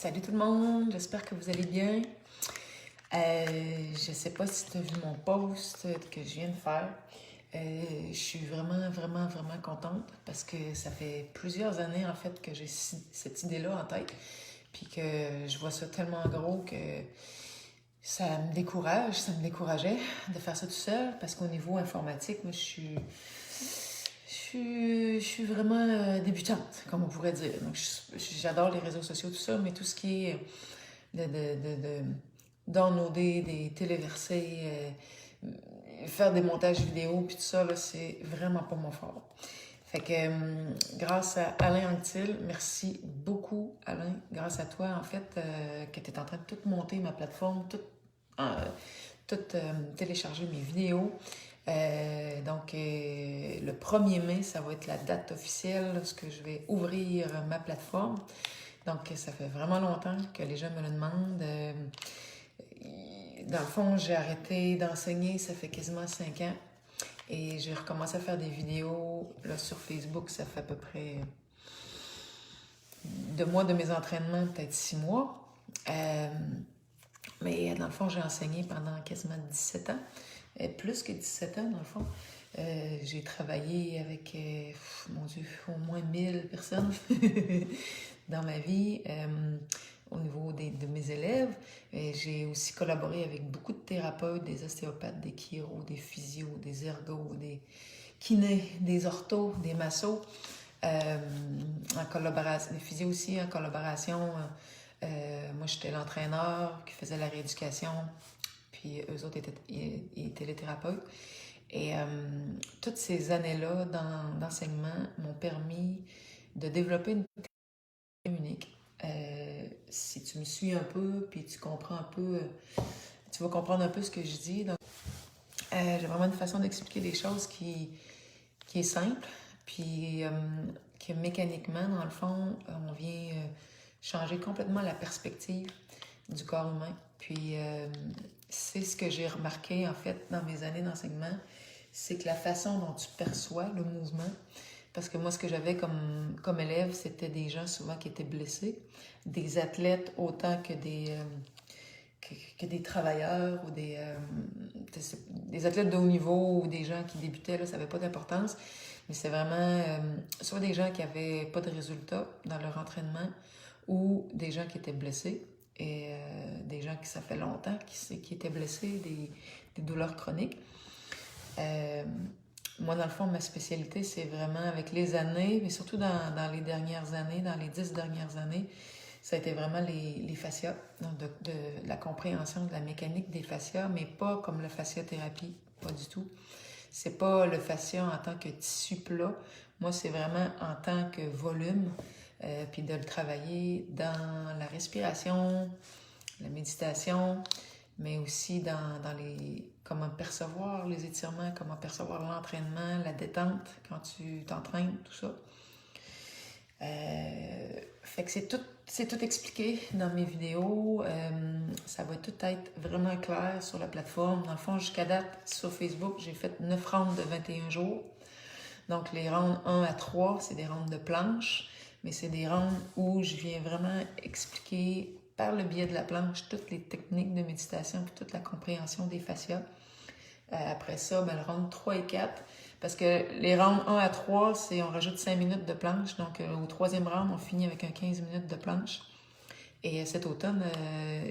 Salut tout le monde, j'espère que vous allez bien. Je sais pas si tu as vu mon post que je viens de faire. Je suis vraiment contente parce que ça fait plusieurs années en fait que j'ai cette idée-là en tête. Puis que je vois ça tellement gros que ça me décourageait de faire ça tout seul parce qu'au niveau informatique, moi je suis vraiment débutante, comme on pourrait dire. Donc, j'adore les réseaux sociaux, tout ça, mais tout ce qui est de downloader des téléversets, faire des montages vidéo, puis tout ça, là, c'est vraiment pas mon fort. Fait que grâce à Alain Anctil, merci beaucoup, Alain, grâce à toi, en fait, que tu es en train de tout monter ma plateforme, tout télécharger mes vidéos. Donc, le 1er mai, ça va être la date officielle lorsque je vais ouvrir ma plateforme. Donc, ça fait vraiment longtemps que les gens me le demandent. Dans le fond, j'ai arrêté d'enseigner, ça fait quasiment 5 ans. Et j'ai recommencé à faire des vidéos là, sur Facebook, ça fait à peu près 2 mois de mes entraînements, peut-être 6 mois. Mais dans le fond, j'ai enseigné pendant quasiment 17 ans. Plus que 17 ans, dans le fond. J'ai travaillé avec, mon Dieu, au moins 1000 personnes dans ma vie au niveau de mes élèves. J'ai aussi collaboré avec beaucoup de thérapeutes, des ostéopathes, des chiro, des physios, des ergos, des kinés, des orthos, des massos, en collaboration, des physios aussi en collaboration. Moi, j'étais l'entraîneur qui faisait la rééducation, puis eux autres étaient les thérapeutes. Et toutes ces années-là d'enseignement m'ont permis de développer une technique unique. Si tu me suis un peu, puis tu comprends un peu, tu vas comprendre un peu ce que je dis. Donc, j'ai vraiment une façon d'expliquer des choses qui est simple, puis que mécaniquement, dans le fond, on vient changer complètement la perspective du corps humain. Puis c'est ce que j'ai remarqué en fait dans mes années d'enseignement, c'est que la façon dont tu perçois le mouvement, parce que moi ce que j'avais comme élève, c'était des gens souvent qui étaient blessés, des athlètes autant que des travailleurs ou des athlètes de haut niveau ou des gens qui débutaient, là, ça n'avait pas d'importance. Mais c'est vraiment soit des gens qui n'avaient pas de résultats dans leur entraînement ou des gens qui étaient blessés et des gens qui ça fait longtemps qui étaient blessés, des douleurs chroniques. Moi, dans le fond, ma spécialité, c'est vraiment avec les années, mais surtout dans les dernières années, dans les 10 dernières années, ça a été vraiment les fascias, donc de la compréhension de la mécanique des fascias, mais pas comme la fasciathérapie, pas du tout. C'est pas le fascia en tant que tissu plat. Moi, c'est vraiment en tant que volume, puis de le travailler dans la respiration, la méditation, mais aussi dans comment percevoir les étirements, comment percevoir l'entraînement, la détente quand tu t'entraînes, tout ça. Fait que c'est tout expliqué dans mes vidéos. Ça va tout être vraiment clair sur la plateforme. Dans le fond, jusqu'à date, sur Facebook, j'ai fait 9 rounds de 21 jours. Donc, les rounds 1 à 3, c'est des rounds de planche, mais c'est des rounds où je viens vraiment expliquer par le biais de la planche toutes les techniques de méditation puis toute la compréhension des fascias. Après ça, ben, le round 3 et 4, parce que les rounds 1 à 3, on rajoute 5 minutes de planche. Donc, au 3e round, on finit avec un 15 minutes de planche. Et cet automne,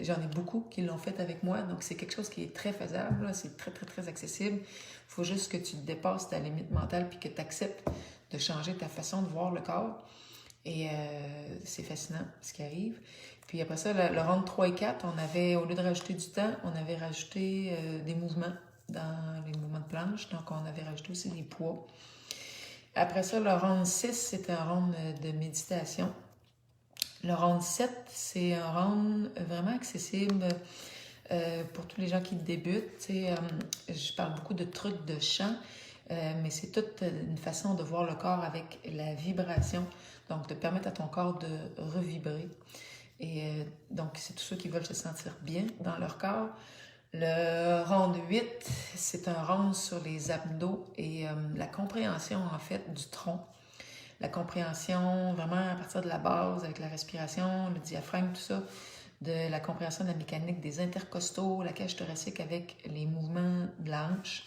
j'en ai beaucoup qui l'ont fait avec moi. Donc, c'est quelque chose qui est très faisable. C'est très accessible. Il faut juste que tu dépasses ta limite mentale puis que tu acceptes de changer ta façon de voir le corps. Et c'est fascinant ce qui arrive. Puis après ça, le round 3 et 4, au lieu de rajouter du temps, on avait rajouté des mouvements dans les mouvements de planche. Donc, on avait rajouté aussi des poids. Après ça, le round 6, c'est un round de méditation. Le round 7, c'est un round vraiment accessible pour tous les gens qui débutent. Je parle beaucoup de trucs de chant, mais c'est toute une façon de voir le corps avec la vibration. Donc, de permettre à ton corps de revibrer. Et donc, c'est tous ceux qui veulent se sentir bien dans leur corps. Le round 8, c'est un round sur les abdos et la compréhension, en fait, du tronc. la compréhension vraiment à partir de la base avec la respiration, le diaphragme, tout ça, de la compréhension de la mécanique des intercostaux, la cage thoracique avec les mouvements de la hanche.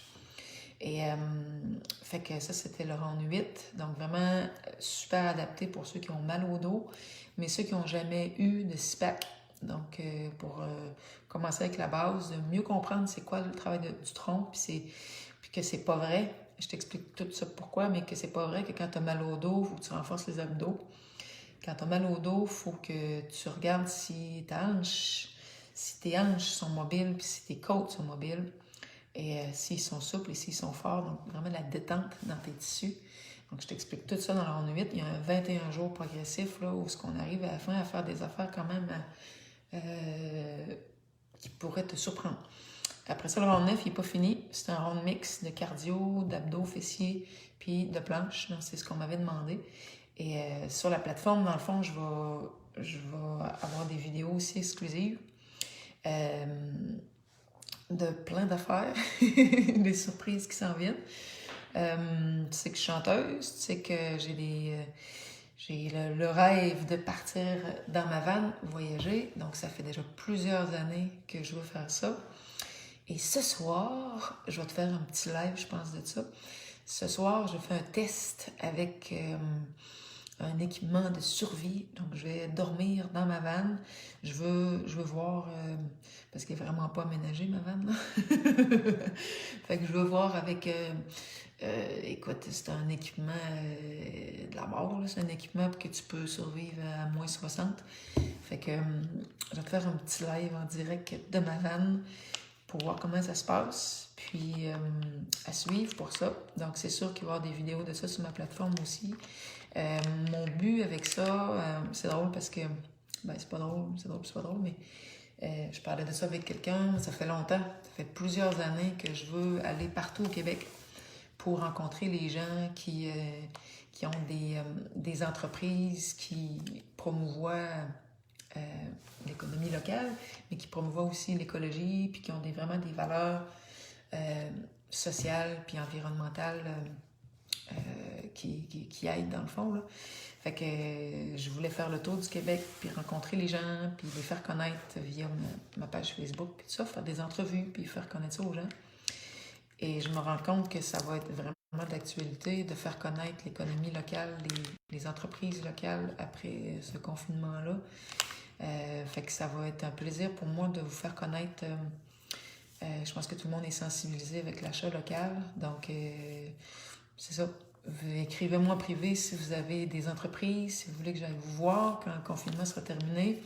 Et fait que ça, c'était le round 8. Donc vraiment super adapté pour ceux qui ont mal au dos, mais ceux qui n'ont jamais eu de CPAP. Donc pour commencer avec la base, de mieux comprendre c'est quoi le travail du tronc, puis que c'est pas vrai. Je t'explique tout ça pourquoi, mais que c'est pas vrai que quand tu as mal au dos, il faut que tu renforces les abdos. Quand tu as mal au dos, il faut que tu regardes si tes hanches sont mobiles, puis si tes côtes sont mobiles. Et s'ils sont souples et s'ils sont forts, donc vraiment la détente dans tes tissus. Donc, je t'explique tout ça dans la round 8. Il y a un 21 jours progressif là, où on arrive à la fin à faire des affaires quand même qui pourraient te surprendre. Après ça, le round 9, il n'est pas fini. C'est un round mix de cardio, d'abdos, fessiers, puis de planche. Donc, c'est ce qu'on m'avait demandé. Et sur la plateforme, dans le fond, je vais avoir des vidéos aussi exclusives. De plein d'affaires, des surprises qui s'en viennent. Tu sais que je suis chanteuse, tu sais que j'ai le rêve de partir dans ma van, voyager. Donc, ça fait déjà plusieurs années que je veux faire ça. Et ce soir, je vais te faire un petit live, je pense, de ça. Ce soir, je fais un test avec un équipement de survie. Donc, je vais dormir dans ma van. Je veux voir, parce qu'elle n'est vraiment pas aménagée, ma van, là. Fait que je veux voir avec... écoute, c'est un équipement de la mort, là. C'est un équipement que tu peux survivre à moins 60. Fait que je vais te faire un petit live en direct de ma van pour voir comment ça se passe, puis à suivre pour ça. Donc, c'est sûr qu'il va y avoir des vidéos de ça sur ma plateforme aussi. Mon but avec ça, c'est drôle parce que, ben c'est pas drôle, c'est drôle, c'est pas drôle, mais je parlais de ça avec quelqu'un, ça fait longtemps, ça fait plusieurs années que je veux aller partout au Québec pour rencontrer les gens qui ont des entreprises qui promouvoient l'économie locale, mais qui promouvoient aussi l'écologie, puis qui ont vraiment des valeurs sociales puis environnementales qui aident dans le fond, là. Fait que je voulais faire le tour du Québec, puis rencontrer les gens, puis les faire connaître via ma page Facebook, puis tout ça, faire des entrevues, puis faire connaître ça aux gens. Et je me rends compte que ça va être vraiment d'actualité de faire connaître l'économie locale, les entreprises locales après ce confinement-là. Fait que ça va être un plaisir pour moi de vous faire connaître. Je pense que tout le monde est sensibilisé avec l'achat local. Donc, c'est ça. Écrivez-moi en privé si vous avez des entreprises, si vous voulez que j'aille vous voir quand le confinement sera terminé,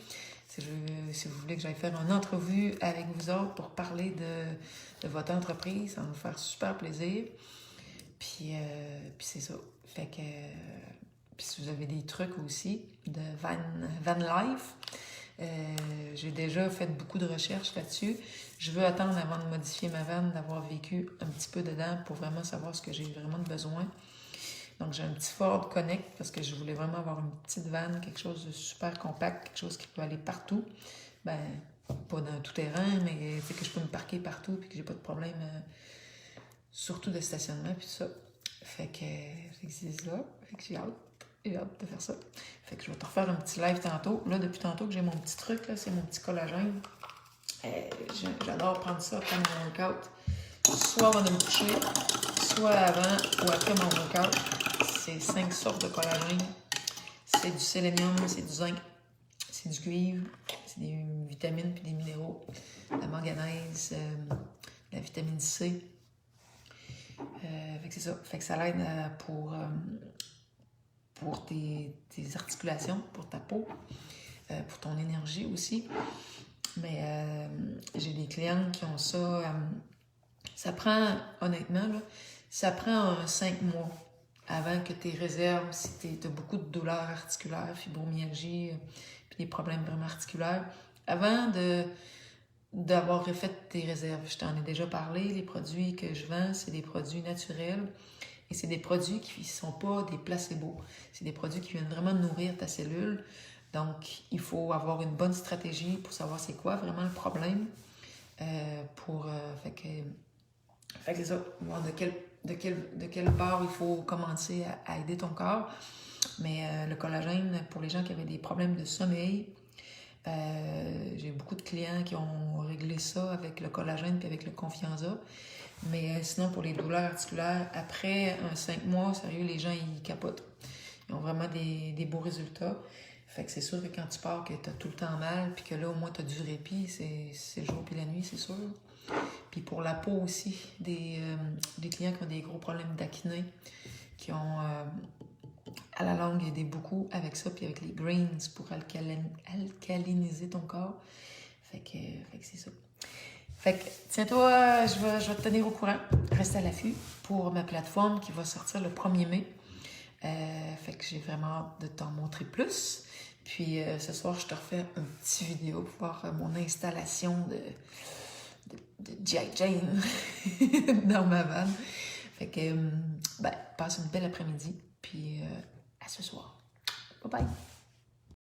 si vous voulez que j'aille faire une entrevue avec vous autres pour parler de votre entreprise, ça va nous faire super plaisir. Puis c'est ça. Fait que... puis si vous avez des trucs aussi de van life, j'ai déjà fait beaucoup de recherches là-dessus. Je veux attendre avant de modifier ma van, d'avoir vécu un petit peu dedans pour vraiment savoir ce que j'ai vraiment de besoin. Donc, j'ai un petit Ford Connect parce que je voulais vraiment avoir une petite van, quelque chose de super compact, quelque chose qui peut aller partout. Ben, pas dans tout terrain, mais que je peux me parquer partout puis que j'ai pas de problème, surtout de stationnement puis tout ça. Fait que c'est ça. Fait que j'ai hâte de faire ça. Fait que je vais te refaire un petit live tantôt. Là, depuis tantôt que j'ai mon petit truc, là, c'est mon petit collagène. J'adore prendre ça après mon workout. Soit avant de me coucher, soit avant ou après mon workout. C'est 5 sortes de collagène. C'est du sélénium, c'est du zinc, c'est du cuivre, c'est des vitamines puis des minéraux, la manganèse, la vitamine C. Fait que c'est ça. Fait que ça l'aide pour tes articulations, pour ta peau, pour ton énergie aussi. Mais j'ai des clients qui ont ça. Ça prend, honnêtement, là, ça prend 5 mois avant que tes réserves, si tu as beaucoup de douleurs articulaires, fibromyalgie, puis des problèmes vraiment articulaires, avant d'avoir refait tes réserves. Je t'en ai déjà parlé, les produits que je vends, c'est des produits naturels et c'est des produits qui ne sont pas des placebos. C'est des produits qui viennent vraiment nourrir ta cellule. Donc, il faut avoir une bonne stratégie pour savoir c'est quoi vraiment le problème. Fait que c'est ça, voir de quelle part il faut commencer à aider ton corps. Mais le collagène, pour les gens qui avaient des problèmes de sommeil, j'ai beaucoup de clients qui ont réglé ça avec le collagène puis avec le Confianza. Mais sinon, pour les douleurs articulaires, après 5 mois, sérieux, les gens, ils capotent. Ils ont vraiment des beaux résultats. Fait que c'est sûr que quand tu pars, que tu as tout le temps mal, puis que là, au moins, tu as du répit, c'est le jour puis la nuit, c'est sûr. Puis pour la peau aussi, des clients qui ont des gros problèmes d'acné, qui ont à la longue aidé beaucoup avec ça, puis avec les greens pour alcaliniser ton corps. Fait que c'est ça. Fait que, tiens-toi, je vais te tenir au courant. Reste à l'affût pour ma plateforme qui va sortir le 1er mai. Fait que j'ai vraiment hâte de t'en montrer plus. Puis ce soir, je te refais une petite vidéo pour voir mon installation de G.I. Jane dans ma vanne. Fait que, passe une belle après-midi. Puis à ce soir. Bye bye!